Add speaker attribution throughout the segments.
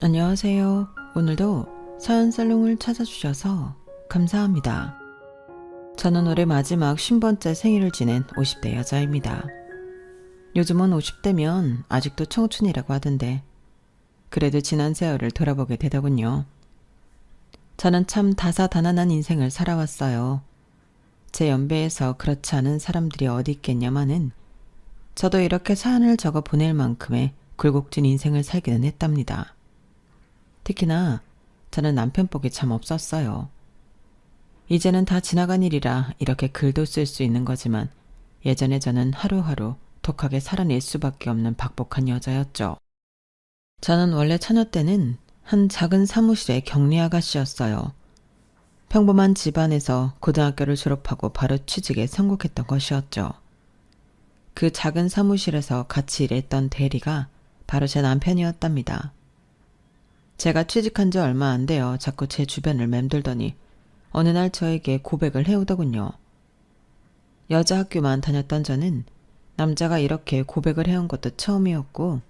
Speaker 1: 안녕하세요. 오늘도 사연살롱을 찾아주셔서 감사합니다. 저는 올해 마지막 50번째 생일을 지낸 50대 여자입니다. 요즘은 50대면 아직도 청춘이라고 하던데 그래도 지난 세월을 돌아보게 되더군요. 저는 참 다사다난한 인생을 살아왔어요. 제 연배에서 그렇지 않은 사람들이 어디 있겠냐마는 저도 이렇게 사연을 적어 보낼 만큼의 굴곡진 인생을 살기는 했답니다. 특히나 저는 남편 복이 참 없었어요. 이제는 다 지나간 일이라 이렇게 글도 쓸 수 있는 거지만 예전에 저는 하루하루 독하게 살아낼 수밖에 없는 박복한 여자였죠. 저는 원래 처녀 때는 한 작은 사무실의 격리 아가씨였어요. 평범한 집안에서 고등학교를 졸업하고 바로 취직에 성공했던 것이었죠. 그 작은 사무실에서 같이 일했던 대리가 바로 제 남편이었답니다. 제가 취직한 지 얼마 안 돼요. 자꾸 제 주변을 맴돌더니 어느 날 저에게 고백을 해오더군요. 여자 학교만 다녔던 저는 남자가 이렇게 고백을 해온 것도 처음이었고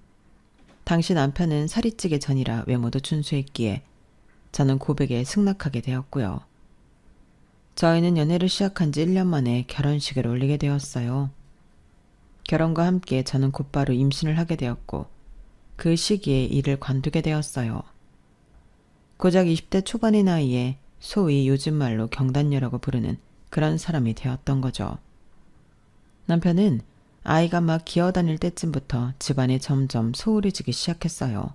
Speaker 1: 당시 남편은 살이 찌기 전이라 외모도 준수했기에 저는 고백에 승낙하게 되었고요. 저희는 연애를 시작한 지 1년 만에 결혼식을 올리게 되었어요. 결혼과 함께 저는 곧바로 임신을 하게 되었고 그 시기에 일을 관두게 되었어요. 고작 20대 초반의 나이에 소위 요즘 말로 경단녀라고 부르는 그런 사람이 되었던 거죠. 남편은 아이가 막 기어다닐 때쯤부터 집안에 점점 소홀해지기 시작했어요.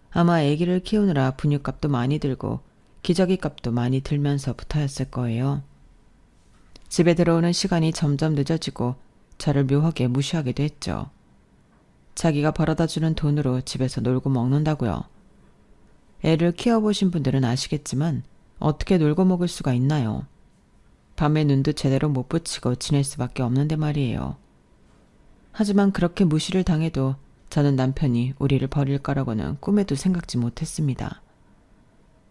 Speaker 1: 아마 아기를 키우느라 분유값도 많이 들고 기저귀 값도 많이 들면서부터였을 거예요. 집에 들어오는 시간이 점점 늦어지고 저를 묘하게 무시하기도 했죠. 자기가 벌어다주는 돈으로 집에서 놀고 먹는다고요. 애를 키워보신 분들은 아시겠지만 어떻게 놀고 먹을 수가 있나요? 밤에 눈도 제대로 못 붙이고 지낼 수밖에 없는데 말이에요. 하지만 그렇게 무시를 당해도 저는 남편이 우리를 버릴 거라고는 꿈에도 생각지 못했습니다.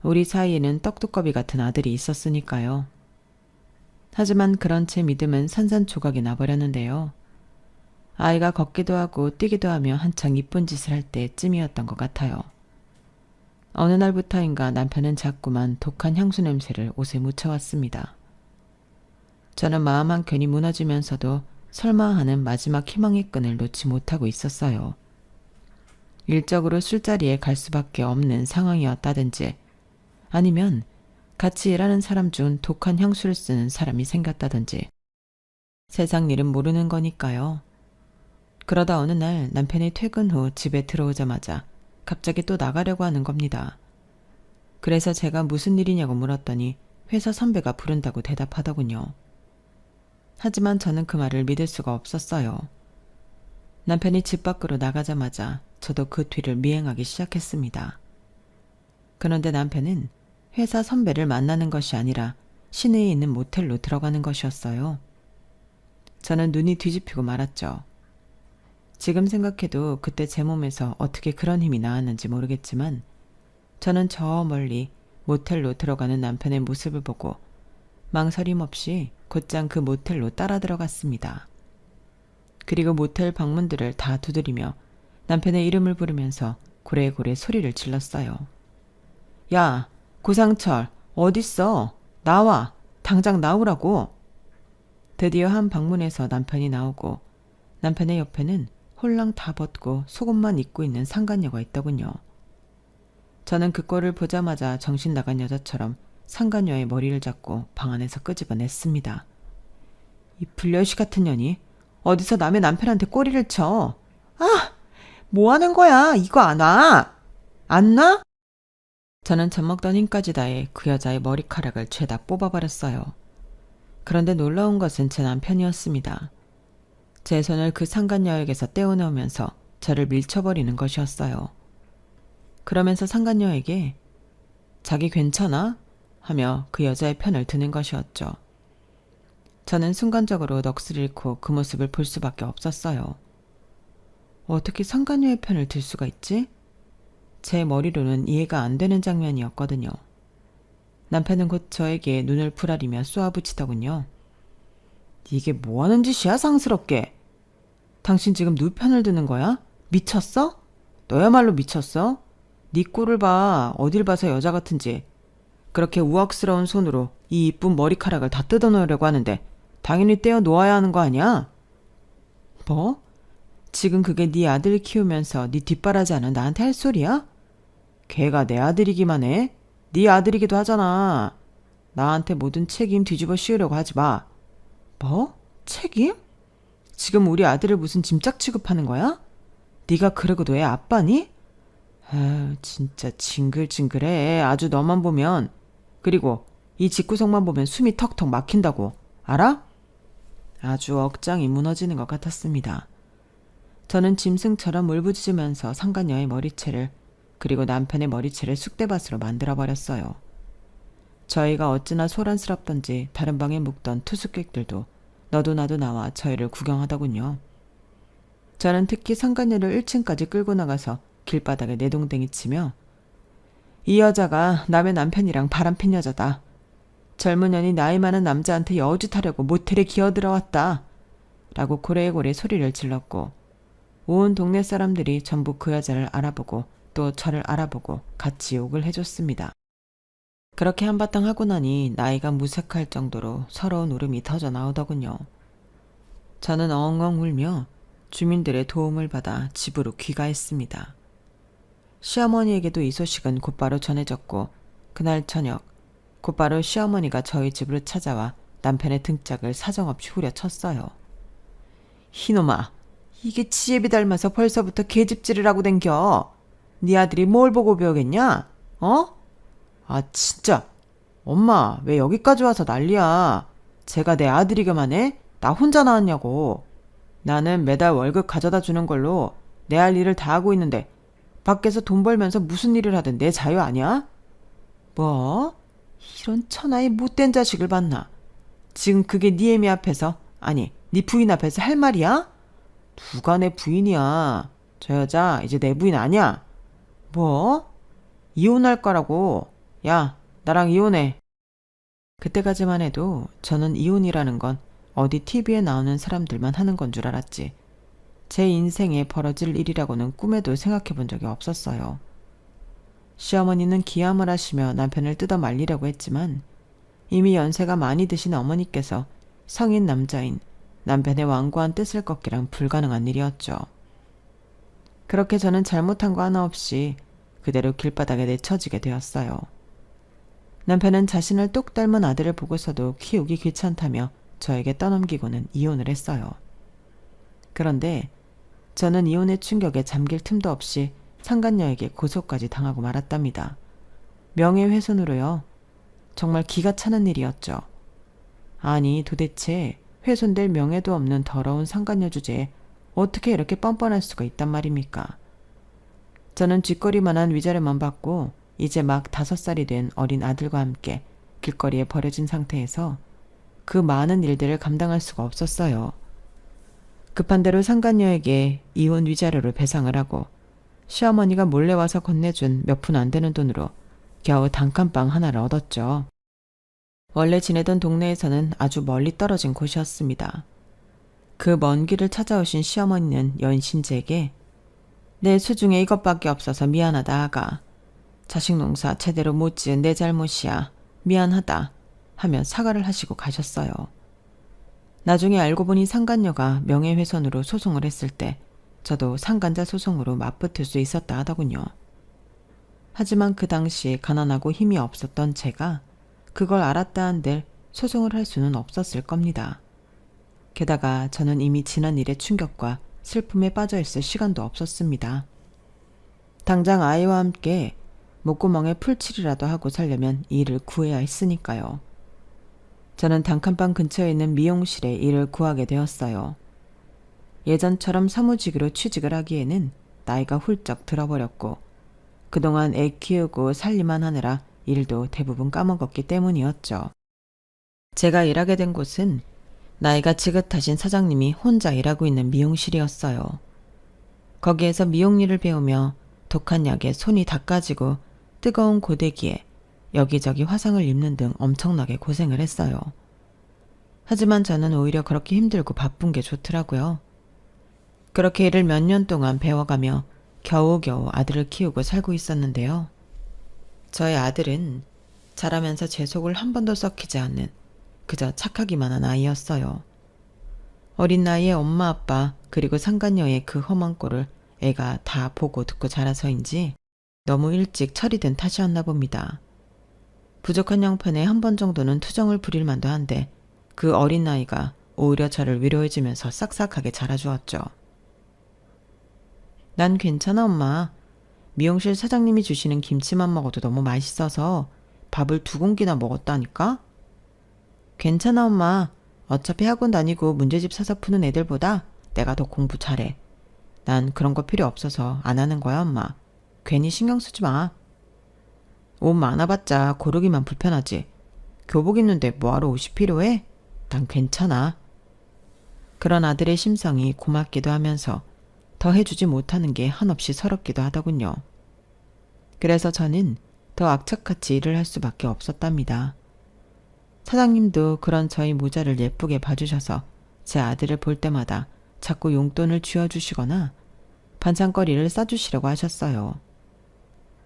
Speaker 1: 우리 사이에는 떡두꺼비 같은 아들이 있었으니까요. 하지만 그런 제 믿음은 산산조각이 나버렸는데요. 아이가 걷기도 하고 뛰기도 하며 한창 이쁜 짓을 할 때쯤이었던 것 같아요. 어느 날부터인가 남편은 자꾸만 독한 향수 냄새를 옷에 묻혀왔습니다. 저는 마음 한켠이 무너지면서도 설마 하는 마지막 희망의 끈을 놓지 못하고 있었어요. 일적으로 술자리에 갈 수밖에 없는 상황이었다든지 아니면 같이 일하는 사람 중 독한 향수를 쓰는 사람이 생겼다든지 세상 일은 모르는 거니까요. 그러다 어느 날 남편이 퇴근 후 집에 들어오자마자 갑자기 또 나가려고 하는 겁니다. 그래서 제가 무슨 일이냐고 물었더니 회사 선배가 부른다고 대답하더군요. 하지만 저는 그 말을 믿을 수가 없었어요. 남편이 집 밖으로 나가자마자 저도 그 뒤를 미행하기 시작했습니다. 그런데 남편은 회사 선배를 만나는 것이 아니라 시내에 있는 모텔로 들어가는 것이었어요. 저는 눈이 뒤집히고 말았죠. 지금 생각해도 그때 제 몸에서 어떻게 그런 힘이 나왔는지 모르겠지만 저는 저 멀리 모텔로 들어가는 남편의 모습을 보고 망설임 없이 곧장 그 모텔로 따라 들어갔습니다. 그리고 모텔 방문들을 다 두드리며 남편의 이름을 부르면서 고래고래 소리를 질렀어요. 야, 고상철, 어딨어? 나와! 당장 나오라고! 드디어 한 방문에서 남편이 나오고 남편의 옆에는 홀랑 다 벗고 속옷만 입고 있는 상간녀가 있더군요. 저는 그 꼴을 보자마자 정신 나간 여자처럼 상간녀의 머리를 잡고 방 안에서 끄집어냈습니다. 이 불려시 같은 년이 어디서 남의 남편한테 꼬리를 쳐. 아! 뭐 하는 거야? 이거 안 와! 안 나? 저는 젖먹던 힘까지 다해 그 여자의 머리카락을 죄다 뽑아버렸어요. 그런데 놀라운 것은 제 남편이었습니다. 제 손을 그 상간녀에게서 떼어내오면서 저를 밀쳐버리는 것이었어요. 그러면서 상간녀에게 자기 괜찮아? 하며 그 여자의 편을 드는 것이었죠. 저는 순간적으로 넋을 잃고 그 모습을 볼 수밖에 없었어요. 어떻게 상간녀의 편을 들 수가 있지? 제 머리로는 이해가 안 되는 장면이었거든요. 남편은 곧 저에게 눈을 부라리며 쏘아붙이더군요. 이게 뭐하는 짓이야 상스럽게. 당신 지금 누 편을 드는 거야? 미쳤어? 너야말로 미쳤어? 네 꼴을 봐. 어딜 봐서 여자 같은지. 그렇게 우악스러운 손으로 이 이쁜 머리카락을 다 뜯어놓으려고 하는데 당연히 떼어 놓아야 하는 거 아니야? 뭐? 지금 그게 네 아들 키우면서 네 뒷바라지 않은 나한테 할 소리야? 걔가 내 아들이기만 해? 네 아들이기도 하잖아. 나한테 모든 책임 뒤집어 씌우려고 하지 마. 뭐? 책임? 지금 우리 아들을 무슨 짐짝 취급하는 거야? 네가 그러고도 애 아빠니? 아, 진짜 징글징글해. 아주 너만 보면. 그리고 이 집구석만 보면 숨이 턱턱 막힌다고. 알아? 아주 억장이 무너지는 것 같았습니다. 저는 짐승처럼 울부짖으면서 상간녀의 머리채를 그리고 남편의 머리채를 쑥대밭으로 만들어버렸어요. 저희가 어찌나 소란스럽던지 다른 방에 묵던 투숙객들도 너도 나도 나와 저희를 구경하더군요. 저는 특히 상간녀를 1층까지 끌고 나가서 길바닥에 내동댕이 치며 이 여자가 남의 남편이랑 바람핀 여자다. 젊은 년이 나이 많은 남자한테 여우짓하려고 모텔에 기어들어왔다. 라고 고래고래 소리를 질렀고 온 동네 사람들이 전부 그 여자를 알아보고 또 저를 알아보고 같이 욕을 해줬습니다. 그렇게 한바탕 하고 나니 나이가 무색할 정도로 서러운 울음이 터져 나오더군요. 저는 엉엉 울며 주민들의 도움을 받아 집으로 귀가했습니다. 시어머니에게도 이 소식은 곧바로 전해졌고 그날 저녁 곧바로 시어머니가 저희 집으로 찾아와 남편의 등짝을 사정없이 후려쳤어요. 이놈아, 이게 지혜비 닮아서 벌써부터 계집질을 하고 댕겨. 네 아들이 뭘 보고 배우겠냐? 어? 아 진짜. 엄마 왜 여기까지 와서 난리야. 제가 내 아들이기만 해? 나 혼자 나왔냐고. 나는 매달 월급 가져다 주는 걸로 내 할 일을 다 하고 있는데 밖에서 돈 벌면서 무슨 일을 하든 내 자유 아니야? 뭐? 이런 천하의 못된 자식을 봤나. 지금 그게 네 애미 앞에서 아니 네 부인 앞에서 할 말이야? 누가 내 부인이야. 저 여자 이제 내 부인 아니야. 뭐? 이혼할 거라고. 야 나랑 이혼해. 그때까지만 해도 저는 이혼이라는 건 어디 TV에 나오는 사람들만 하는 건 줄 알았지. 제 인생에 벌어질 일이라고는 꿈에도 생각해 본 적이 없었어요. 시어머니는 기함을 하시며 남편을 뜯어 말리려고 했지만 이미 연세가 많이 드신 어머니께서 성인 남자인 남편의 완고한 뜻을 꺾기란 불가능한 일이었죠. 그렇게 저는 잘못한 거 하나 없이 그대로 길바닥에 내쳐지게 되었어요. 남편은 자신을 똑 닮은 아들을 보고서도 키우기 귀찮다며 저에게 떠넘기고는 이혼을 했어요. 그런데 저는 이혼의 충격에 잠길 틈도 없이 상간녀에게 고소까지 당하고 말았답니다. 명예훼손으로요. 정말 기가 차는 일이었죠. 아니 도대체 훼손될 명예도 없는 더러운 상간녀 주제에 어떻게 이렇게 뻔뻔할 수가 있단 말입니까? 저는 쥐꼬리만한 위자료만 받고 이제 막 5살이 된 어린 아들과 함께 길거리에 버려진 상태에서 그 많은 일들을 감당할 수가 없었어요. 급한 대로 상간녀에게 이혼 위자료를 배상을 하고 시어머니가 몰래 와서 건네준 몇 푼 안 되는 돈으로 겨우 단칸방 하나를 얻었죠. 원래 지내던 동네에서는 아주 멀리 떨어진 곳이었습니다. 그 먼 길을 찾아오신 시어머니는 연신제에게 내 수중에 이것밖에 없어서 미안하다 아가. 자식 농사 제대로 못 지은 내 잘못이야. 미안하다 하며 사과를 하시고 가셨어요. 나중에 알고 보니 상간녀가 명예훼손으로 소송을 했을 때 저도 상간자 소송으로 맞붙을 수 있었다 하더군요. 하지만 그 당시 가난하고 힘이 없었던 제가 그걸 알았다 한들 소송을 할 수는 없었을 겁니다. 게다가 저는 이미 지난 일의 충격과 슬픔에 빠져있을 시간도 없었습니다. 당장 아이와 함께 목구멍에 풀칠이라도 하고 살려면 일을 구해야 했으니까요. 저는 단칸방 근처에 있는 미용실에 일을 구하게 되었어요. 예전처럼 사무직으로 취직을 하기에는 나이가 훌쩍 들어버렸고 그동안 애 키우고 살림만 하느라 일도 대부분 까먹었기 때문이었죠. 제가 일하게 된 곳은 나이가 지긋하신 사장님이 혼자 일하고 있는 미용실이었어요. 거기에서 미용 일을 배우며 독한 약에 손이 닦아지고 뜨거운 고데기에 여기저기 화상을 입는 등 엄청나게 고생을 했어요. 하지만 저는 오히려 그렇게 힘들고 바쁜 게 좋더라고요. 그렇게 일을 몇 년 동안 배워가며 겨우겨우 아들을 키우고 살고 있었는데요. 저의 아들은 자라면서 제 속을 한 번도 썩히지 않는 그저 착하기만 한 아이였어요. 어린 나이에 엄마 아빠 그리고 상간녀의 그 험한 꼴을 애가 다 보고 듣고 자라서인지 너무 일찍 처리된 탓이었나 봅니다. 부족한 형편에 한 번 정도는 투정을 부릴 만도 한데 그 어린 나이가 오히려 저를 위로해주면서 싹싹하게 자라주었죠. 난 괜찮아 엄마. 미용실 사장님이 주시는 김치만 먹어도 너무 맛있어서 밥을 2공기나 먹었다니까? 괜찮아 엄마. 어차피 학원 다니고 문제집 사서 푸는 애들보다 내가 더 공부 잘해. 난 그런 거 필요 없어서 안 하는 거야 엄마. 괜히 신경 쓰지 마. 옷 많아봤자 고르기만 불편하지. 교복 입는데 뭐하러 옷이 필요해? 난 괜찮아. 그런 아들의 심성이 고맙기도 하면서 더 해주지 못하는 게 한없이 서럽기도 하더군요. 그래서 저는 더 악착같이 일을 할 수밖에 없었답니다. 사장님도 그런 저희 모자를 예쁘게 봐주셔서 제 아들을 볼 때마다 자꾸 용돈을 쥐어주시거나 반찬거리를 싸주시려고 하셨어요.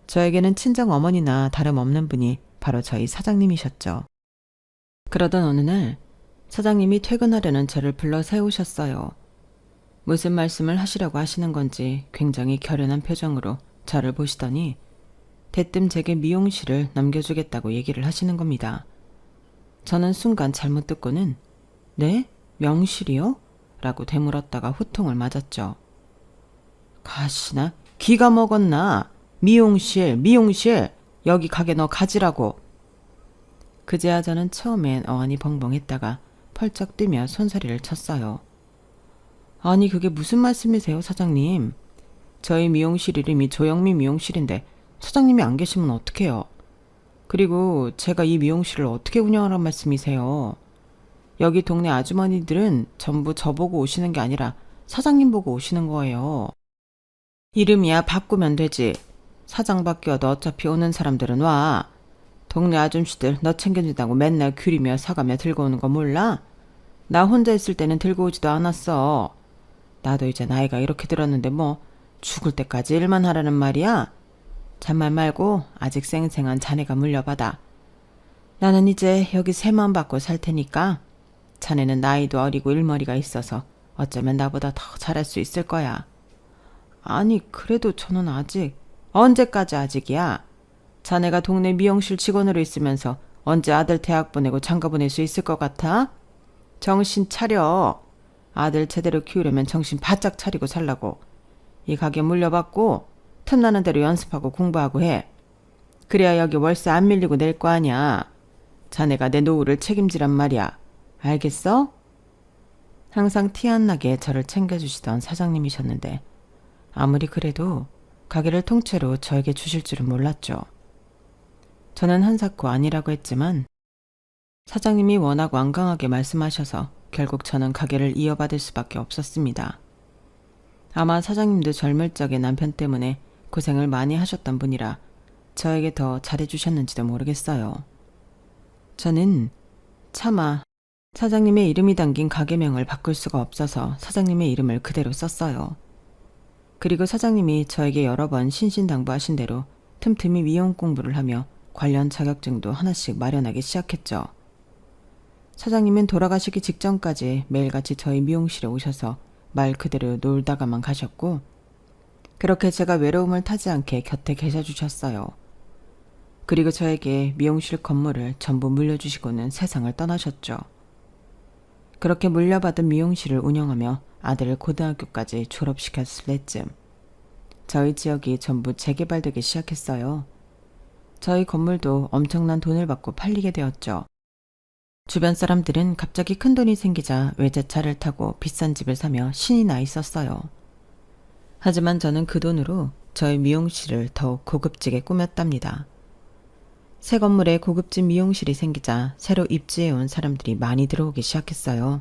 Speaker 1: 저에게는 친정 어머니나 다름없는 분이 바로 저희 사장님이셨죠. 그러던 어느 날 사장님이 퇴근하려는 저를 불러 세우셨어요. 무슨 말씀을 하시려고 하시는 건지 굉장히 결연한 표정으로 저를 보시더니 대뜸 제게 미용실을 넘겨주겠다고 얘기를 하시는 겁니다. 저는 순간 잘못 듣고는 네? 명실이요? 라고 되물었다가 후통을 맞았죠. 가시나? 기가 먹었나? 미용실, 여기 가게 너 가지라고. 그제야 저는 처음엔 어안이 벙벙했다가 펄쩍 뛰며 손소리를 쳤어요. 아니 그게 무슨 말씀이세요 사장님? 저희 미용실 이름이 조영미 미용실인데 사장님이 안 계시면 어떡해요? 그리고 제가 이 미용실을 어떻게 운영하란 말씀이세요? 여기 동네 아주머니들은 전부 저보고 오시는 게 아니라 사장님 보고 오시는 거예요. 이름이야 바꾸면 되지. 사장 바뀌어도 어차피 오는 사람들은 와. 동네 아줌씨들 너 챙겨준다고 맨날 귤이며 사가며 들고 오는 거 몰라? 나 혼자 있을 때는 들고 오지도 않았어. 나도 이제 나이가 이렇게 들었는데 뭐 죽을 때까지 일만 하라는 말이야? 잔말 말고 아직 쌩쌩한 자네가 물려받아. 나는 이제 여기 새만 받고 살 테니까 자네는 나이도 어리고 일머리가 있어서 어쩌면 나보다 더 잘할 수 있을 거야. 아니 그래도 저는 아직. 언제까지 아직이야? 자네가 동네 미용실 직원으로 있으면서 언제 아들 대학 보내고 장가 보낼 수 있을 것 같아? 정신 차려. 아들 제대로 키우려면 정신 바짝 차리고 살라고. 이 가게 물려받고 틈나는 대로 연습하고 공부하고 해. 그래야 여기 월세 안 밀리고 낼 거 아니야. 자네가 내 노후를 책임지란 말이야. 알겠어? 항상 티 안 나게 저를 챙겨주시던 사장님이셨는데 아무리 그래도 가게를 통째로 저에게 주실 줄은 몰랐죠. 저는 한사코 아니라고 했지만 사장님이 워낙 완강하게 말씀하셔서 결국 저는 가게를 이어받을 수밖에 없었습니다. 아마 사장님도 젊을 적에 남편 때문에 고생을 많이 하셨던 분이라 저에게 더 잘해주셨는지도 모르겠어요. 저는 차마 사장님의 이름이 담긴 가게명을 바꿀 수가 없어서 사장님의 이름을 그대로 썼어요. 그리고 사장님이 저에게 여러 번 신신당부하신 대로 틈틈이 미용 공부를 하며 관련 자격증도 하나씩 마련하기 시작했죠. 사장님은 돌아가시기 직전까지 매일같이 저희 미용실에 오셔서 말 그대로 놀다가만 가셨고 그렇게 제가 외로움을 타지 않게 곁에 계셔주셨어요. 그리고 저에게 미용실 건물을 전부 물려주시고는 세상을 떠나셨죠. 그렇게 물려받은 미용실을 운영하며 아들을 고등학교까지 졸업시켰을 때쯤 저희 지역이 전부 재개발되기 시작했어요. 저희 건물도 엄청난 돈을 받고 팔리게 되었죠. 주변 사람들은 갑자기 큰돈이 생기자 외제차를 타고 비싼 집을 사며 신이 나 있었어요. 하지만 저는 그 돈으로 저희 미용실을 더욱 고급지게 꾸몄답니다. 새 건물에 고급진 미용실이 생기자 새로 입주해온 사람들이 많이 들어오기 시작했어요.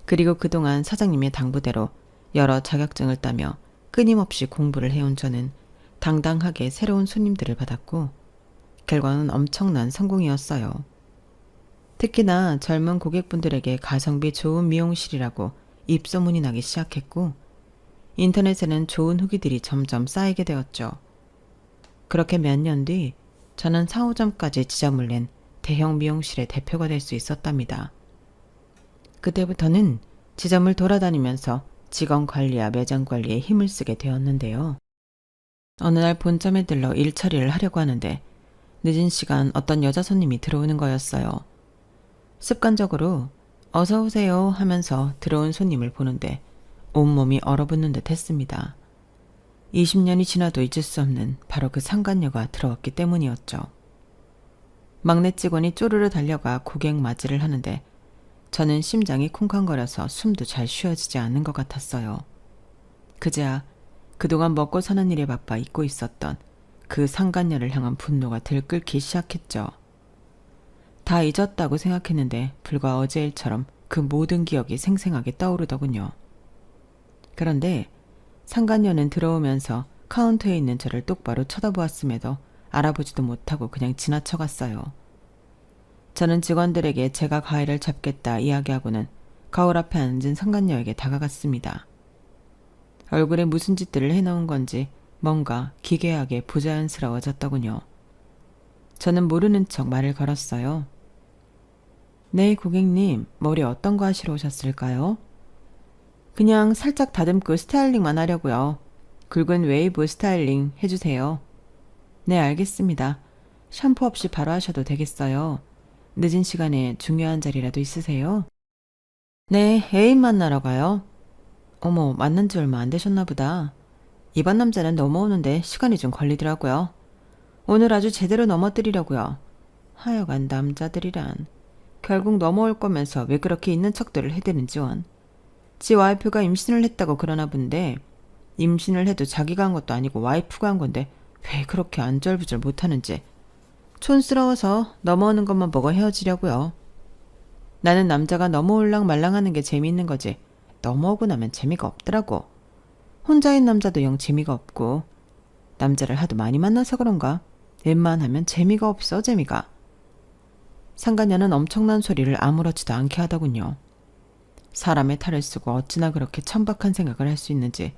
Speaker 1: 그리고 그동안 사장님의 당부대로 여러 자격증을 따며 끊임없이 공부를 해온 저는 당당하게 새로운 손님들을 받았고 결과는 엄청난 성공이었어요. 특히나 젊은 고객분들에게 가성비 좋은 미용실이라고 입소문이 나기 시작했고 인터넷에는 좋은 후기들이 점점 쌓이게 되었죠. 그렇게 몇 년 뒤 저는 4, 5점까지 지점을 낸 대형 미용실의 대표가 될 수 있었답니다. 그때부터는 지점을 돌아다니면서 직원 관리와 매장 관리에 힘을 쓰게 되었는데요. 어느 날 본점에 들러 일 처리를 하려고 하는데 늦은 시간 어떤 여자 손님이 들어오는 거였어요. 습관적으로 어서 오세요 하면서 들어온 손님을 보는데 온몸이 얼어붙는 듯 했습니다. 20년이 지나도 잊을 수 없는 바로 그 상간녀가 들어왔기 때문이었죠. 막내 직원이 쪼르르 달려가 고객 맞이를 하는데 저는 심장이 쿵쾅거려서 숨도 잘 쉬어지지 않는 것 같았어요. 그제야 그동안 먹고 사는 일에 바빠 잊고 있었던 그 상간녀를 향한 분노가 들끓기 시작했죠. 다 잊었다고 생각했는데 불과 어제 일처럼 그 모든 기억이 생생하게 떠오르더군요. 그런데 상간녀는 들어오면서 카운터에 있는 저를 똑바로 쳐다보았음에도 알아보지도 못하고 그냥 지나쳐갔어요. 저는 직원들에게 제가 가위를 잡겠다 이야기하고는 거울 앞에 앉은 상간녀에게 다가갔습니다. 얼굴에 무슨 짓들을 해놓은 건지 뭔가 기괴하게 부자연스러워졌더군요. 저는 모르는 척 말을 걸었어요. 네, 고객님, 머리 어떤 거 하시러 오셨을까요? 그냥 살짝 다듬고 스타일링만 하려고요. 굵은 웨이브 스타일링 해주세요. 네, 알겠습니다. 샴푸 없이 바로 하셔도 되겠어요. 늦은 시간에 중요한 자리라도 있으세요? 네, 애인 만나러 가요. 어머, 만난 지 얼마 안 되셨나 보다. 이번 남자는 넘어오는데 시간이 좀 걸리더라고요. 오늘 아주 제대로 넘어뜨리려고요. 하여간 남자들이란 결국 넘어올 거면서 왜 그렇게 있는 척들을 해대는지 원. 지 와이프가 임신을 했다고 그러나 본데 임신을 해도 자기가 한 것도 아니고 와이프가 한 건데 왜 그렇게 안절부절 못하는지 촌스러워서 넘어오는 것만 보고 헤어지려고요. 나는 남자가 넘어올랑 말랑하는 게 재미있는 거지 넘어오고 나면 재미가 없더라고. 혼자인 남자도 영 재미가 없고 남자를 하도 많이 만나서 그런가 웬만하면 재미가 없어 재미가. 상간녀는 엄청난 소리를 아무렇지도 않게 하더군요. 사람의 탈을 쓰고 어찌나 그렇게 천박한 생각을 할 수 있는지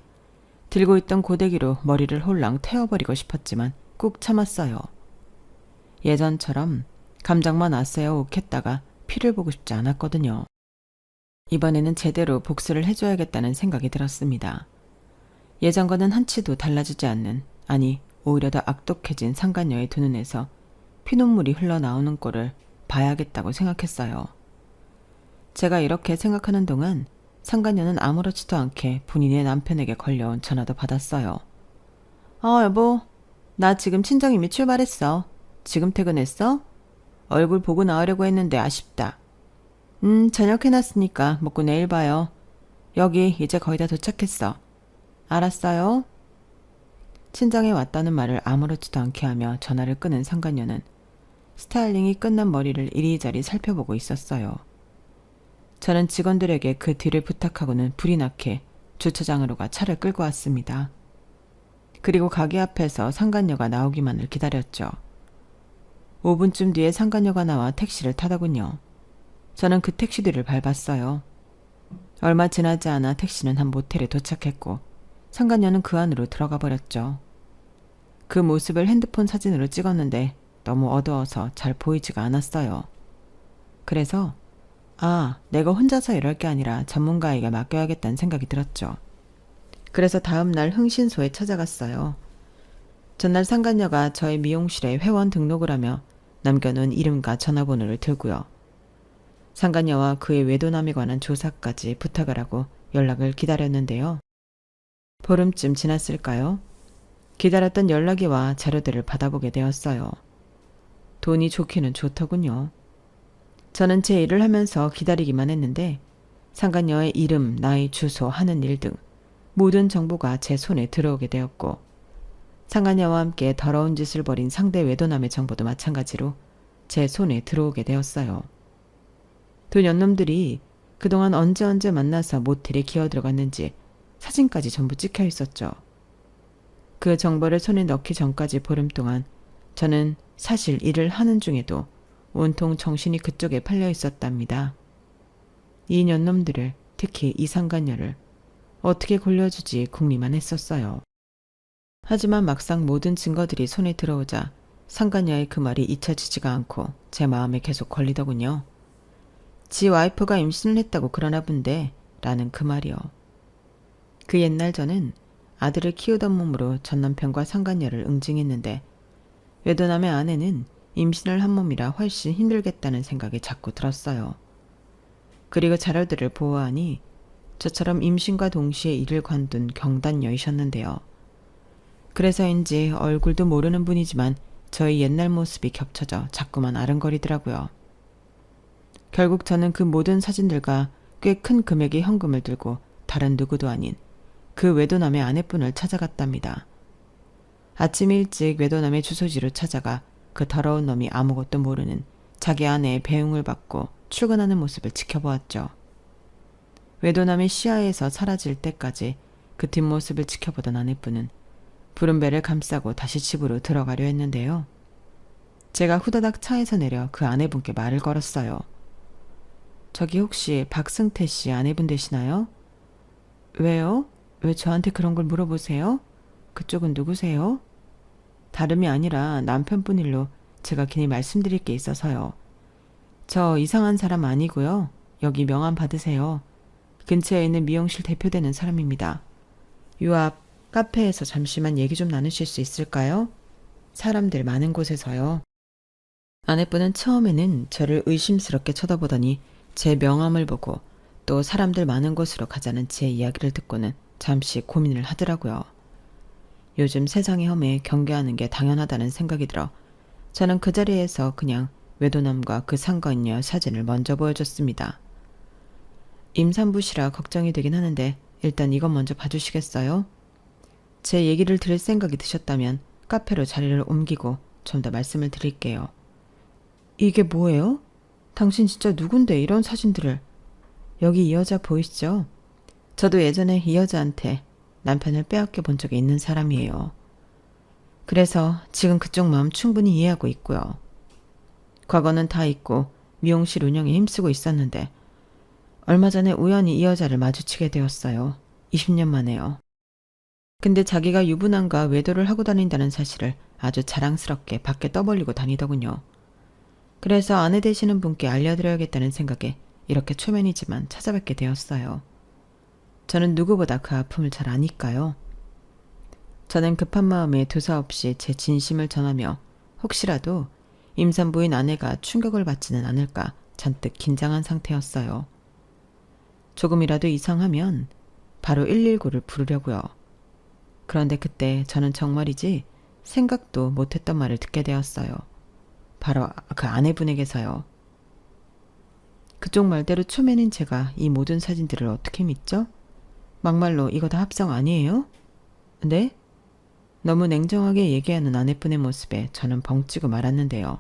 Speaker 1: 들고 있던 고데기로 머리를 홀랑 태워버리고 싶었지만 꾹 참았어요. 예전처럼 감정만 아세요 욱했다가 피를 보고 싶지 않았거든요. 이번에는 제대로 복수를 해줘야겠다는 생각이 들었습니다. 예전과는 한치도 달라지지 않는, 아니 오히려 더 악독해진 상간녀의 두 눈에서 피눈물이 흘러나오는 꼴을 봐야겠다고 생각했어요. 제가 이렇게 생각하는 동안 상간녀는 아무렇지도 않게 본인의 남편에게 걸려온 전화도 받았어요. 여보, 나 지금 친정이미 출발했어. 지금 퇴근했어? 얼굴 보고 나오려고 했는데 아쉽다. 저녁 해놨으니까 먹고 내일 봐요. 여기 이제 거의 다 도착했어. 알았어요. 친정에 왔다는 말을 아무렇지도 않게 하며 전화를 끄는 상간녀는 스타일링이 끝난 머리를 이리저리 살펴보고 있었어요. 저는 직원들에게 그 뒤를 부탁하고는 불이 나게 주차장으로 가 차를 끌고 왔습니다. 그리고 가게 앞에서 상간녀가 나오기만을 기다렸죠. 5분쯤 뒤에 상간녀가 나와 택시를 타더군요. 저는 그 택시 뒤를 밟았어요. 얼마 지나지 않아 택시는 한 모텔에 도착했고 상간녀는 그 안으로 들어가 버렸죠. 그 모습을 핸드폰 사진으로 찍었는데 너무 어두워서 잘 보이지가 않았어요. 그래서 내가 혼자서 이럴 게 아니라 전문가에게 맡겨야겠다는 생각이 들었죠. 그래서 다음 날 흥신소에 찾아갔어요. 전날 상간녀가 저의 미용실에 회원 등록을 하며 남겨놓은 이름과 전화번호를 들고요. 상간녀와 그의 외도남에 관한 조사까지 부탁을 하고 연락을 기다렸는데요. 보름쯤 지났을까요? 기다렸던 연락이 와 자료들을 받아보게 되었어요. 돈이 좋기는 좋더군요. 저는 제 일을 하면서 기다리기만 했는데 상간녀의 이름, 나이, 주소, 하는 일 등 모든 정보가 제 손에 들어오게 되었고 상간녀와 함께 더러운 짓을 벌인 상대 외도남의 정보도 마찬가지로 제 손에 들어오게 되었어요. 두 년놈들이 그동안 언제 만나서 모텔에 기어들어갔는지 사진까지 전부 찍혀 있었죠. 그 정보를 손에 넣기 전까지 보름 동안 저는 사실 일을 하는 중에도 온통 정신이 그쪽에 팔려 있었답니다. 이 년놈들을, 특히 이 상간녀를 어떻게 골려주지 궁리만 했었어요. 하지만 막상 모든 증거들이 손에 들어오자 상간녀의 그 말이 잊혀지지가 않고 제 마음에 계속 걸리더군요. 지 와이프가 임신을 했다고 그러나 본데 라는 그 말이요. 그 옛날 저는 아들을 키우던 몸으로 전 남편과 상간녀를 응징했는데 외도남의 아내는 임신을 한 몸이라 훨씬 힘들겠다는 생각이 자꾸 들었어요. 그리고 자료들을 보아하니 저처럼 임신과 동시에 이를 관둔 경단녀이셨는데요. 그래서인지 얼굴도 모르는 분이지만 저희 옛날 모습이 겹쳐져 자꾸만 아른거리더라고요. 결국 저는 그 모든 사진들과 꽤 큰 금액의 현금을 들고 다른 누구도 아닌 그 외도남의 아내분을 찾아갔답니다. 아침 일찍 외도남의 주소지로 찾아가 그 더러운 놈이 아무것도 모르는 자기 아내의 배웅을 받고 출근하는 모습을 지켜보았죠. 외도남의 시야에서 사라질 때까지 그 뒷모습을 지켜보던 아내분은 부른 배를 감싸고 다시 집으로 들어가려 했는데요. 제가 후다닥 차에서 내려 그 아내분께 말을 걸었어요. 저기 혹시 박승태 씨 아내분 되시나요? 왜요? 왜 저한테 그런 걸 물어보세요? 그쪽은 누구세요? 다름이 아니라 남편분 일로 제가 괜히 말씀드릴 게 있어서요. 저 이상한 사람 아니고요. 여기 명함 받으세요. 근처에 있는 미용실 대표되는 사람입니다. 요 앞 카페에서 잠시만 얘기 좀 나누실 수 있을까요? 사람들 많은 곳에서요. 아내분은 처음에는 저를 의심스럽게 쳐다보더니 제 명함을 보고 또 사람들 많은 곳으로 가자는 제 이야기를 듣고는 잠시 고민을 하더라고요. 요즘 세상의 험에 경계하는 게 당연하다는 생각이 들어 저는 그 자리에서 그냥 외도남과 그 상간녀 사진을 먼저 보여줬습니다. 임산부시라 걱정이 되긴 하는데 일단 이것 먼저 봐주시겠어요? 제 얘기를 들을 생각이 드셨다면 카페로 자리를 옮기고 좀 더 말씀을 드릴게요. 이게 뭐예요? 당신 진짜 누군데 이런 사진들을. 여기 이 여자 보이시죠? 저도 예전에 이 여자한테 남편을 빼앗겨 본 적이 있는 사람이에요. 그래서 지금 그쪽 마음 충분히 이해하고 있고요. 과거는 다 잊고 미용실 운영에 힘쓰고 있었는데 얼마 전에 우연히 이 여자를 마주치게 되었어요. 20년 만에요. 근데 자기가 유부남과 외도를 하고 다닌다는 사실을 아주 자랑스럽게 밖에 떠벌리고 다니더군요. 그래서 아내 되시는 분께 알려드려야겠다는 생각에 이렇게 초면이지만 찾아뵙게 되었어요. 저는 누구보다 그 아픔을 잘 아니까요. 저는 급한 마음에 두서없이 제 진심을 전하며 혹시라도 임산부인 아내가 충격을 받지는 않을까 잔뜩 긴장한 상태였어요. 조금이라도 이상하면 바로 119를 부르려고요. 그런데 그때 저는 정말이지 생각도 못했던 말을 듣게 되었어요. 바로 그 아내분에게서요. 그쪽 말대로 초면인 제가 이 모든 사진들을 어떻게 믿죠? 막말로 이거 다 합성 아니에요? 네? 너무 냉정하게 얘기하는 아내분의 모습에 저는 벙찌고 말았는데요.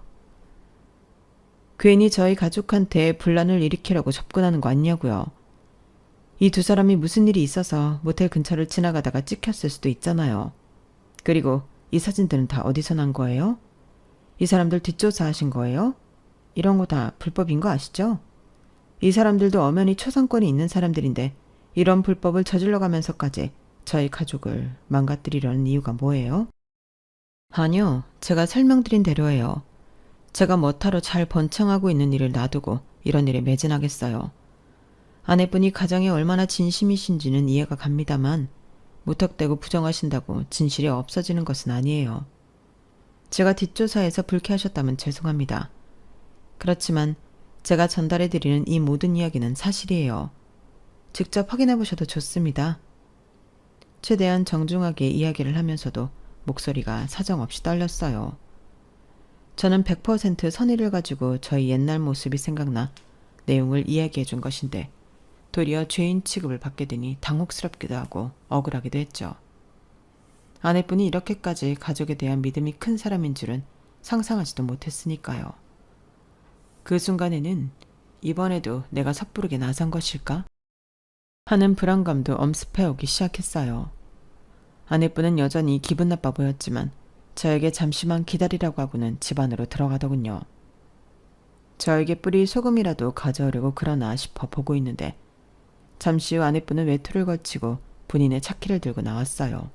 Speaker 1: 괜히 저희 가족한테 분란을 일으키려고 접근하는 거 아니냐고요. 이 두 사람이 무슨 일이 있어서 모텔 근처를 지나가다가 찍혔을 수도 있잖아요. 그리고 이 사진들은 다 어디서 난 거예요? 이 사람들 뒷조사하신 거예요? 이런 거 다 불법인 거 아시죠? 이 사람들도 엄연히 초상권이 있는 사람들인데 이런 불법을 저질러 가면서까지 저희 가족을 망가뜨리려는 이유가 뭐예요? 아니요, 제가 설명드린 대로예요. 제가 뭐하러 잘 번창하고 있는 일을 놔두고 이런 일에 매진하겠어요. 아내분이 가정에 얼마나 진심이신지는 이해가 갑니다만 무턱대고 부정하신다고 진실이 없어지는 것은 아니에요. 제가 뒷조사에서 불쾌하셨다면 죄송합니다. 그렇지만 제가 전달해드리는 이 모든 이야기는 사실이에요. 직접 확인해보셔도 좋습니다. 최대한 정중하게 이야기를 하면서도 목소리가 사정없이 떨렸어요. 저는 100% 선의를 가지고 저희 옛날 모습이 생각나 내용을 이야기해 준 것인데 도리어 죄인 취급을 받게 되니 당혹스럽기도 하고 억울하기도 했죠. 아내분이 이렇게까지 가족에 대한 믿음이 큰 사람인 줄은 상상하지도 못했으니까요. 그 순간에는 이번에도 내가 섣부르게 나선 것일까? 하는 불안감도 엄습해오기 시작했어요. 아내분은 여전히 기분 나빠 보였지만 저에게 잠시만 기다리라고 하고는 집 안으로 들어가더군요. 저에게 뿌릴 소금이라도 가져오려고 그러나 싶어 보고 있는데 잠시 후 아내분은 외투를 걸치고 본인의 차키를 들고 나왔어요.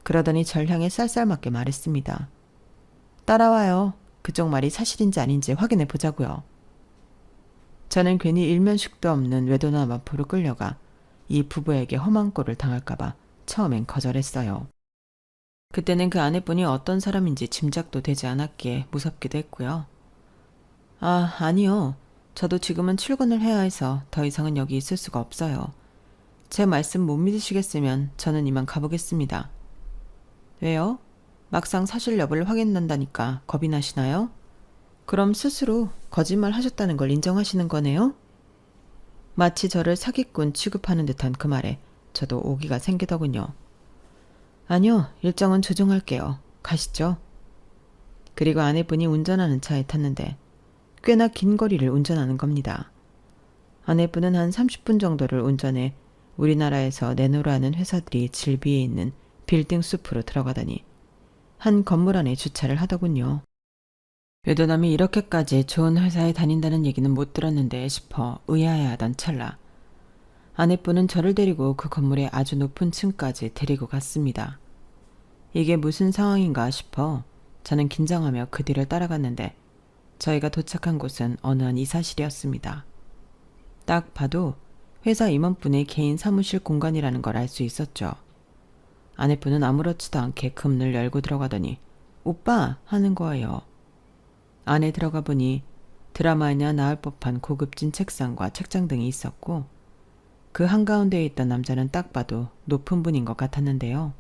Speaker 1: 그러더니 절 향해 쌀쌀맞게 말했습니다. 따라와요. 그쪽 말이 사실인지 아닌지 확인해 보자고요. 저는 괜히 일면식도 없는 외도남 앞으로 끌려가 이 부부에게 험한 꼴을 당할까봐 처음엔 거절했어요. 그때는 그 아내분이 어떤 사람인지 짐작도 되지 않았기에 무섭기도 했고요. 아, 아니요. 저도 지금은 출근을 해야 해서 더 이상은 여기 있을 수가 없어요. 제 말씀 못 믿으시겠으면 저는 이만 가보겠습니다. 왜요? 막상 사실 여부를 확인한다니까 겁이 나시나요? 그럼 스스로 거짓말 하셨다는 걸 인정하시는 거네요? 마치 저를 사기꾼 취급하는 듯한 그 말에 저도 오기가 생기더군요. 아니요, 일정은 조정할게요. 가시죠. 그리고 아내분이 운전하는 차에 탔는데 꽤나 긴 거리를 운전하는 겁니다. 아내분은 한 30분 정도를 운전해 우리나라에서 내노라는 회사들이 질비해 있는 빌딩 숲으로 들어가더니 한 건물 안에 주차를 하더군요. 외도남이 이렇게까지 좋은 회사에 다닌다는 얘기는 못 들었는데 싶어 의아해하던 찰나 아내분은 저를 데리고 그 건물의 아주 높은 층까지 데리고 갔습니다. 이게 무슨 상황인가 싶어 저는 긴장하며 그 뒤를 따라갔는데 저희가 도착한 곳은 어느 한 이사실이었습니다. 딱 봐도 회사 임원분의 개인 사무실 공간이라는 걸 알 수 있었죠. 아내분은 아무렇지도 않게 금문을 열고 들어가더니 오빠 하는 거예요. 안에 들어가 보니 드라마에나 나올 법한 고급진 책상과 책장 등이 있었고 그 한가운데에 있던 남자는 딱 봐도 높은 분인 것 같았는데요.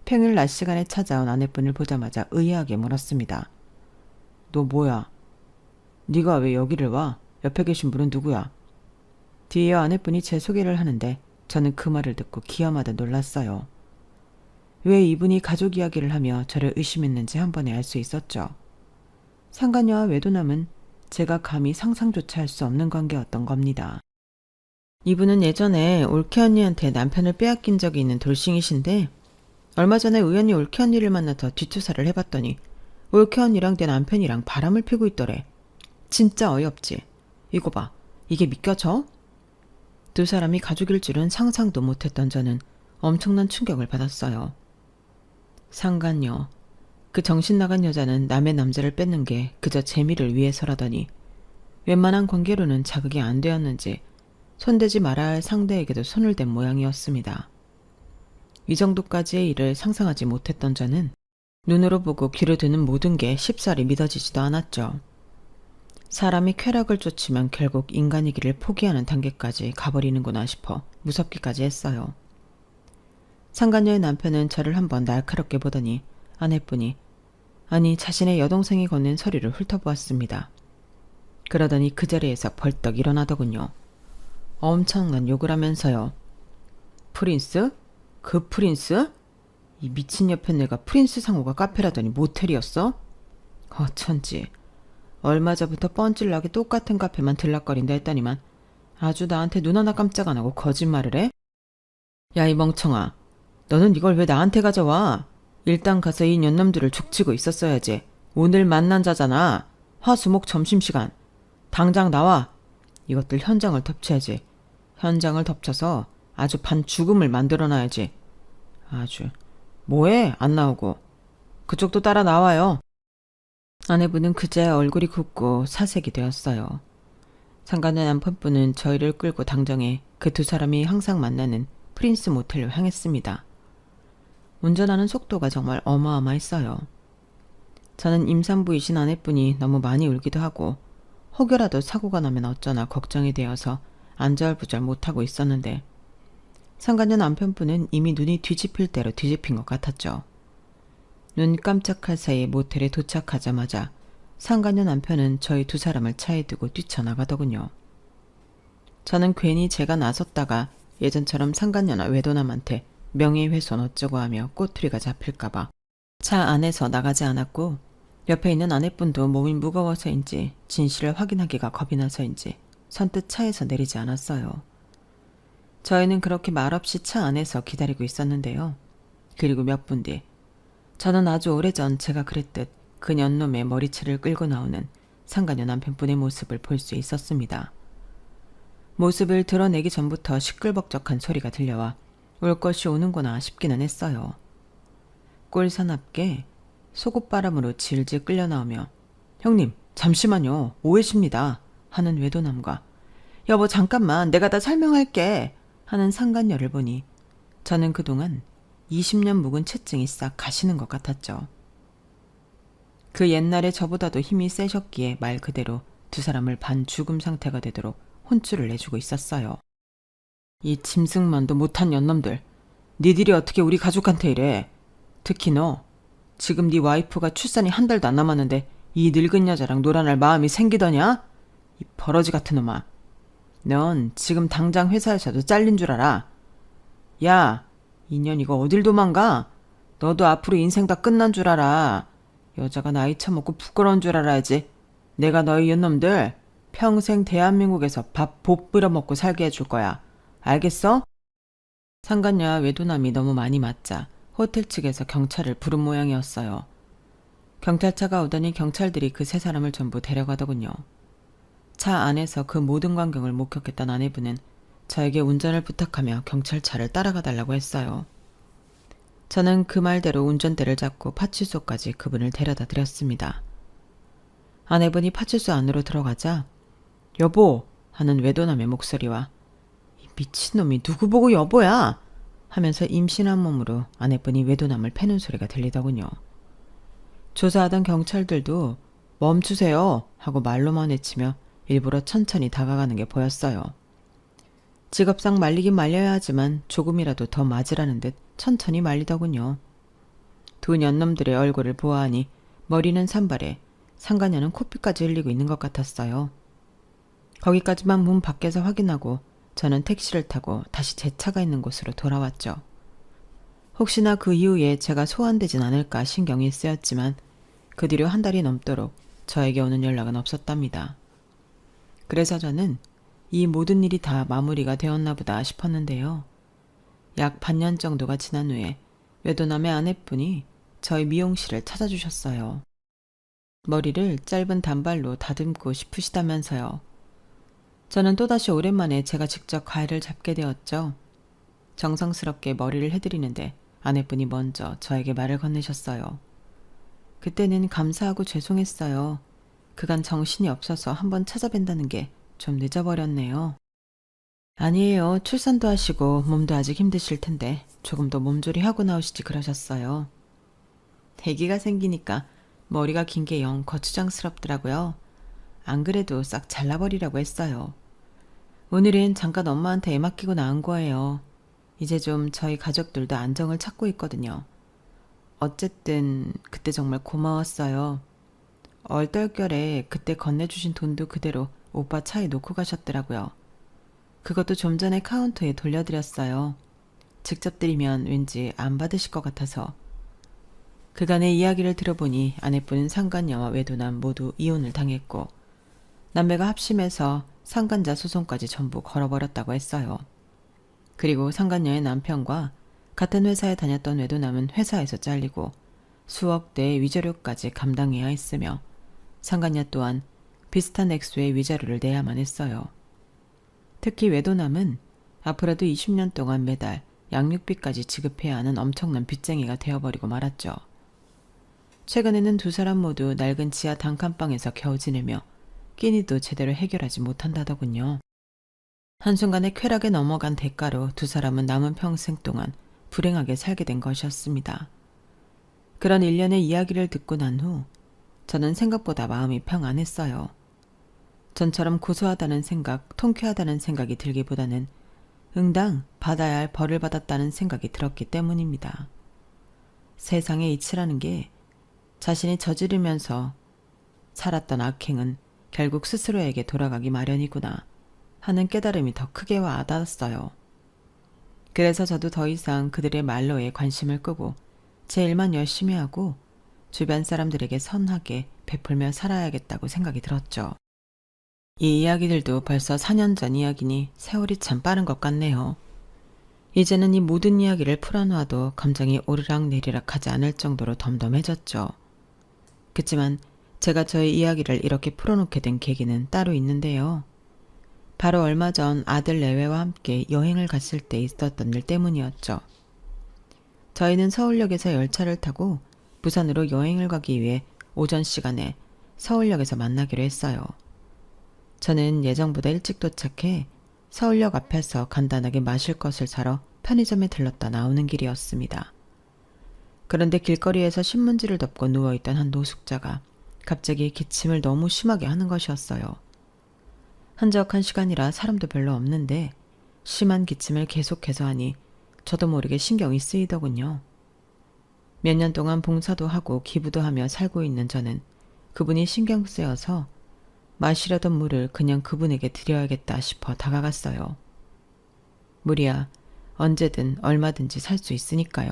Speaker 1: 평일 낮 시간에 찾아온 아내분을 보자마자 의아하게 물었습니다. 너 뭐야? 네가 왜 여기를 와? 옆에 계신 분은 누구야? 뒤에 아내분이 제 소개를 하는데 저는 그 말을 듣고 기어마다 놀랐어요. 왜 이분이 가족 이야기를 하며 저를 의심했는지 한 번에 알 수 있었죠. 상간녀와 외도남은 제가 감히 상상조차 할 수 없는 관계였던 겁니다. 이분은 예전에 올케 언니한테 남편을 빼앗긴 적이 있는 돌싱이신데 얼마 전에 우연히 올케 언니를 만나서 뒷조사를 해봤더니 올케 언니랑 내 남편이랑 바람을 피고 있더래. 진짜 어이없지. 이거 봐. 이게 믿겨져? 두 사람이 가족일 줄은 상상도 못했던 저는 엄청난 충격을 받았어요. 상간녀. 그 정신나간 여자는 남의 남자를 뺏는 게 그저 재미를 위해서라더니 웬만한 관계로는 자극이 안 되었는지 손대지 말아야 할 상대에게도 손을 댄 모양이었습니다. 이 정도까지의 일을 상상하지 못했던 저는 눈으로 보고 귀로 듣는 모든 게 쉽사리 믿어지지도 않았죠. 사람이 쾌락을 쫓으면 결국 인간이기를 포기하는 단계까지 가버리는구나 싶어 무섭기까지 했어요. 상간녀의 남편은 저를 한번 날카롭게 보더니 아내분이 아니 자신의 여동생이 건넨 서류를 훑어보았습니다. 그러더니 그 자리에서 벌떡 일어나더군요. 엄청난 욕을 하면서요. 프린스? 그 프린스? 이 미친 여편네가 프린스 상호가 카페라더니 모텔이었어? 어쩐지 얼마 전부터 뻔질나게 똑같은 카페만 들락거린다 했더니만 아주 나한테 눈 하나 깜짝 안 하고 거짓말을 해? 야 이 멍청아 너는 이걸 왜 나한테 가져와? 일단 가서 이 년놈들을 족치고 있었어야지. 오늘 만난 자잖아. 화수목 점심시간. 당장 나와. 이것들 현장을 덮쳐야지. 현장을 덮쳐서 아주 반죽음을 만들어놔야지. 아주. 뭐해? 안 나오고. 그쪽도 따라 나와요. 아내분은 그제야 얼굴이 굽고 사색이 되었어요. 상간의 남편분은 저희를 끌고 당정해 그 두 사람이 항상 만나는 프린스 모텔로 향했습니다. 운전하는 속도가 정말 어마어마했어요. 저는 임산부이신 아내분이 너무 많이 울기도 하고 혹여라도 사고가 나면 어쩌나 걱정이 되어서 안절부절 못하고 있었는데 상간녀 남편분은 이미 눈이 뒤집힐 대로 뒤집힌 것 같았죠. 눈 깜짝할 사이에 모텔에 도착하자마자 상간녀 남편은 저희 두 사람을 차에 두고 뛰쳐나가더군요. 저는 괜히 제가 나섰다가 예전처럼 상간녀나 외도남한테 명예훼손 어쩌고 하며 꼬투리가 잡힐까봐 차 안에서 나가지 않았고 옆에 있는 아내분도 몸이 무거워서인지 진실을 확인하기가 겁이 나서인지 선뜻 차에서 내리지 않았어요. 저희는 그렇게 말없이 차 안에서 기다리고 있었는데요. 그리고 몇 분 뒤 저는 아주 오래전 제가 그랬듯 그 년놈의 머리채를 끌고 나오는 상간녀 남편분의 모습을 볼 수 있었습니다. 모습을 드러내기 전부터 시끌벅적한 소리가 들려와 올 것이 오는구나 싶기는 했어요. 꼴사납게 속옷바람으로 질질 끌려 나오며 형님 잠시만요 오해십니다 하는 외도남과 여보 잠깐만 내가 다 설명할게 하는 상간녀를 보니 저는 그동안 20년 묵은 채증이 싹 가시는 것 같았죠. 그 옛날에 저보다도 힘이 세셨기에 말 그대로 두 사람을 반죽음 상태가 되도록 혼쭐을 내주고 있었어요. 이 짐승만도 못한 년놈들. 니들이 어떻게 우리 가족한테 이래. 특히 너. 지금 네 와이프가 출산이 한 달도 안 남았는데 이 늙은 여자랑 놀아날 마음이 생기더냐? 이 버러지 같은 놈아. 넌 지금 당장 회사에서도 잘린 줄 알아. 야, 인연 이거 어딜 도망가? 너도 앞으로 인생 다 끝난 줄 알아. 여자가 나이 처먹고 부끄러운 줄 알아야지. 내가 너희 연놈들 평생 대한민국에서 밥 보뿌려 먹고 살게 해줄 거야. 알겠어? 상간녀와 외도남이 너무 많이 맞자 호텔 측에서 경찰을 부른 모양이었어요. 경찰차가 오더니 경찰들이 그 세 사람을 전부 데려가더군요. 차 안에서 그 모든 광경을 목격했던 아내분은 저에게 운전을 부탁하며 경찰차를 따라가 달라고 했어요. 저는 그 말대로 운전대를 잡고 파출소까지 그분을 데려다 드렸습니다. 아내분이 파출소 안으로 들어가자 여보 하는 외도남의 목소리와 이 미친놈이 누구 보고 여보야 하면서 임신한 몸으로 아내분이 외도남을 패는 소리가 들리더군요. 조사하던 경찰들도 멈추세요 하고 말로만 외치며 일부러 천천히 다가가는 게 보였어요. 직업상 말리긴 말려야 하지만 조금이라도 더 맞으라는 듯 천천히 말리더군요. 두 년놈들의 얼굴을 보아하니 머리는 산발에 상간녀는 코피까지 흘리고 있는 것 같았어요. 거기까지만 문 밖에서 확인하고 저는 택시를 타고 다시 제 차가 있는 곳으로 돌아왔죠. 혹시나 그 이후에 제가 소환되진 않을까 신경이 쓰였지만 그 뒤로 한 달이 넘도록 저에게 오는 연락은 없었답니다. 그래서 저는 이 모든 일이 다 마무리가 되었나 보다 싶었는데요. 약 반년 정도가 지난 후에 외도남의 아내분이 저희 미용실을 찾아주셨어요. 머리를 짧은 단발로 다듬고 싶으시다면서요. 저는 또다시 오랜만에 제가 직접 가위를 잡게 되었죠. 정성스럽게 머리를 해드리는데 아내분이 먼저 저에게 말을 건네셨어요. 그때는 감사하고 죄송했어요. 그간 정신이 없어서 한번 찾아뵌다는 게 좀 늦어버렸네요. 아니에요. 출산도 하시고 몸도 아직 힘드실 텐데 조금 더 몸조리하고 나오시지 그러셨어요. 아기가 생기니까 머리가 긴 게 영 거추장스럽더라고요. 안 그래도 싹 잘라버리라고 했어요. 오늘은 잠깐 엄마한테 애 맡기고 나온 거예요. 이제 좀 저희 가족들도 안정을 찾고 있거든요. 어쨌든 그때 정말 고마웠어요. 얼떨결에 그때 건네주신 돈도 그대로 오빠 차에 놓고 가셨더라고요. 그것도 좀 전에 카운터에 돌려드렸어요. 직접 드리면 왠지 안 받으실 것 같아서. 그간의 이야기를 들어보니 아내분은 상간녀와 외도남 모두 이혼을 당했고 남매가 합심해서 상간자 소송까지 전부 걸어버렸다고 했어요. 그리고 상간녀의 남편과 같은 회사에 다녔던 외도남은 회사에서 잘리고 수억 대의 위자료까지 감당해야 했으며 상간녀 또한 비슷한 액수의 위자료를 내야만 했어요. 특히 외도남은 앞으로도 20년 동안 매달 양육비까지 지급해야 하는 엄청난 빚쟁이가 되어버리고 말았죠. 최근에는 두 사람 모두 낡은 지하 단칸방에서 겨우 지내며 끼니도 제대로 해결하지 못한다더군요. 한순간에 쾌락에 넘어간 대가로 두 사람은 남은 평생 동안 불행하게 살게 된 것이었습니다. 그런 일련의 이야기를 듣고 난 후 저는 생각보다 마음이 평안했어요. 전처럼 고소하다는 생각, 통쾌하다는 생각이 들기보다는 응당 받아야 할 벌을 받았다는 생각이 들었기 때문입니다. 세상의 이치라는 게 자신이 저지르면서 살았던 악행은 결국 스스로에게 돌아가기 마련이구나 하는 깨달음이 더 크게 와닿았어요. 그래서 저도 더 이상 그들의 말로에 관심을 끄고 제 일만 열심히 하고 주변 사람들에게 선하게 베풀며 살아야겠다고 생각이 들었죠. 이 이야기들도 벌써 4년 전 이야기니 세월이 참 빠른 것 같네요. 이제는 이 모든 이야기를 풀어놔도 감정이 오르락내리락 하지 않을 정도로 덤덤해졌죠. 그치만 제가 저의 이야기를 이렇게 풀어놓게 된 계기는 따로 있는데요. 바로 얼마 전 아들 내외와 함께 여행을 갔을 때 있었던 일 때문이었죠. 저희는 서울역에서 열차를 타고 부산으로 여행을 가기 위해 오전 시간에 서울역에서 만나기로 했어요. 저는 예정보다 일찍 도착해 서울역 앞에서 간단하게 마실 것을 사러 편의점에 들렀다 나오는 길이었습니다. 그런데 길거리에서 신문지를 덮고 누워있던 한 노숙자가 갑자기 기침을 너무 심하게 하는 것이었어요. 한적한 시간이라 사람도 별로 없는데 심한 기침을 계속해서 하니 저도 모르게 신경이 쓰이더군요. 몇 년 동안 봉사도 하고 기부도 하며 살고 있는 저는 그분이 신경 쓰여서 마시려던 물을 그냥 그분에게 드려야겠다 싶어 다가갔어요. 물이야 언제든 얼마든지 살 수 있으니까요.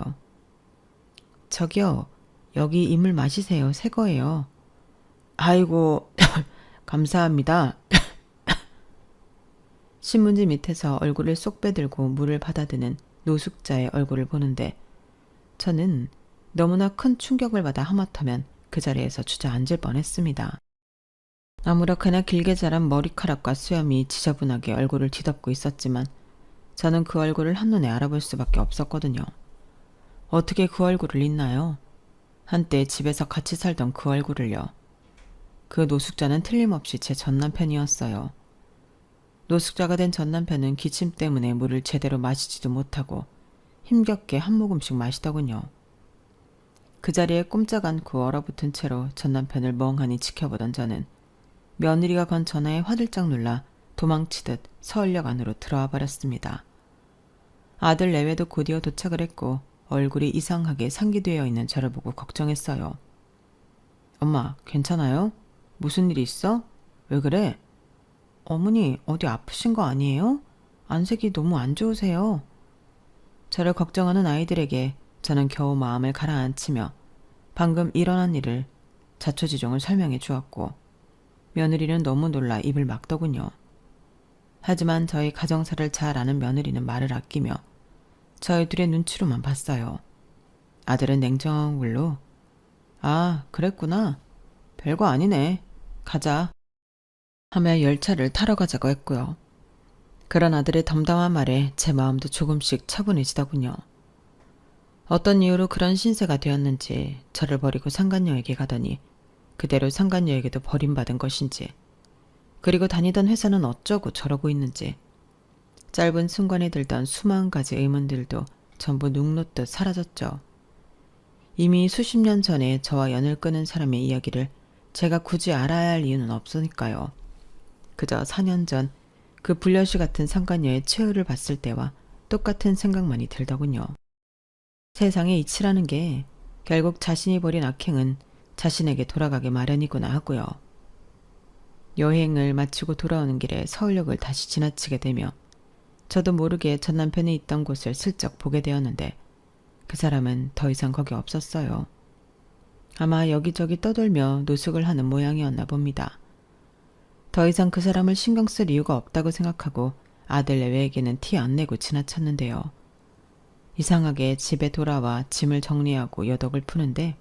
Speaker 1: 저기요, 여기 이 물 마시세요. 새 거예요. 아이고, 감사합니다. 신문지 밑에서 얼굴을 쏙 빼들고 물을 받아드는 노숙자의 얼굴을 보는데 저는 너무나 큰 충격을 받아 하마터면 그 자리에서 주저앉을 뻔했습니다. 아무렇게나 길게 자란 머리카락과 수염이 지저분하게 얼굴을 뒤덮고 있었지만 저는 그 얼굴을 한눈에 알아볼 수밖에 없었거든요. 어떻게 그 얼굴을 잊나요? 한때 집에서 같이 살던 그 얼굴을요. 그 노숙자는 틀림없이 제 전남편이었어요. 노숙자가 된 전남편은 기침 때문에 물을 제대로 마시지도 못하고 힘겹게 한 모금씩 마시더군요. 그 자리에 꼼짝 않고 얼어붙은 채로 전남편을 멍하니 지켜보던 저는 며느리가 건 전화에 화들짝 놀라 도망치듯 서울역 안으로 들어와 버렸습니다. 아들 내외도 곧이어 도착을 했고 얼굴이 이상하게 상기되어 있는 저를 보고 걱정했어요. 엄마, 괜찮아요? 무슨 일 있어? 왜 그래? 어머니, 어디 아프신 거 아니에요? 안색이 너무 안 좋으세요. 저를 걱정하는 아이들에게 저는 겨우 마음을 가라앉히며 방금 일어난 일을 자초지종을 설명해 주었고 며느리는 너무 놀라 입을 막더군요. 하지만 저희 가정사를 잘 아는 며느리는 말을 아끼며 저희 둘의 눈치로만 봤어요. 아들은 냉정한 얼굴로 아, 그랬구나. 별거 아니네. 가자. 하며 열차를 타러 가자고 했고요. 그런 아들의 덤담한 말에 제 마음도 조금씩 차분해지더군요. 어떤 이유로 그런 신세가 되었는지 저를 버리고 상간녀에게 가더니 그대로 상간녀에게도 버림받은 것인지 그리고 다니던 회사는 어쩌고 저러고 있는지 짧은 순간에 들던 수만 가지 의문들도 전부 눅놓듯 사라졌죠. 이미 수십 년 전에 저와 연을 끄는 사람의 이야기를 제가 굳이 알아야 할 이유는 없으니까요. 그저 4년 전 그 불려시 같은 상간녀의 최후를 봤을 때와 똑같은 생각만이 들더군요. 세상에 이치라는 게 결국 자신이 벌인 악행은 자신에게 돌아가게 마련이구나 하고요. 여행을 마치고 돌아오는 길에 서울역을 다시 지나치게 되며 저도 모르게 전 남편이 있던 곳을 슬쩍 보게 되었는데 그 사람은 더 이상 거기 없었어요. 아마 여기저기 떠돌며 노숙을 하는 모양이었나 봅니다. 더 이상 그 사람을 신경 쓸 이유가 없다고 생각하고 아들 내외에게는 티 안 내고 지나쳤는데요. 이상하게 집에 돌아와 짐을 정리하고 여독을 푸는데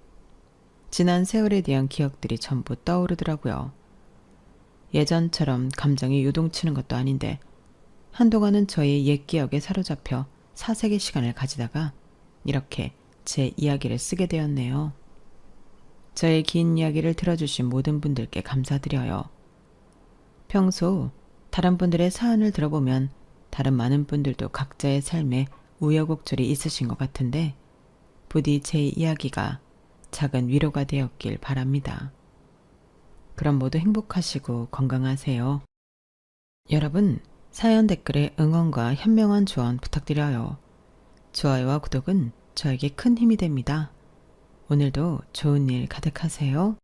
Speaker 1: 지난 세월에 대한 기억들이 전부 떠오르더라고요. 예전처럼 감정이 요동치는 것도 아닌데 한동안은 저의 옛 기억에 사로잡혀 사색의 시간을 가지다가 이렇게 제 이야기를 쓰게 되었네요. 저의 긴 이야기를 들어주신 모든 분들께 감사드려요. 평소 다른 분들의 사연을 들어보면 다른 많은 분들도 각자의 삶에 우여곡절이 있으신 것 같은데 부디 제 이야기가 작은 위로가 되었길 바랍니다. 그럼 모두 행복하시고 건강하세요. 여러분, 사연 댓글에 응원과 현명한 조언 부탁드려요. 좋아요와 구독은 저에게 큰 힘이 됩니다. 오늘도 좋은 일 가득하세요.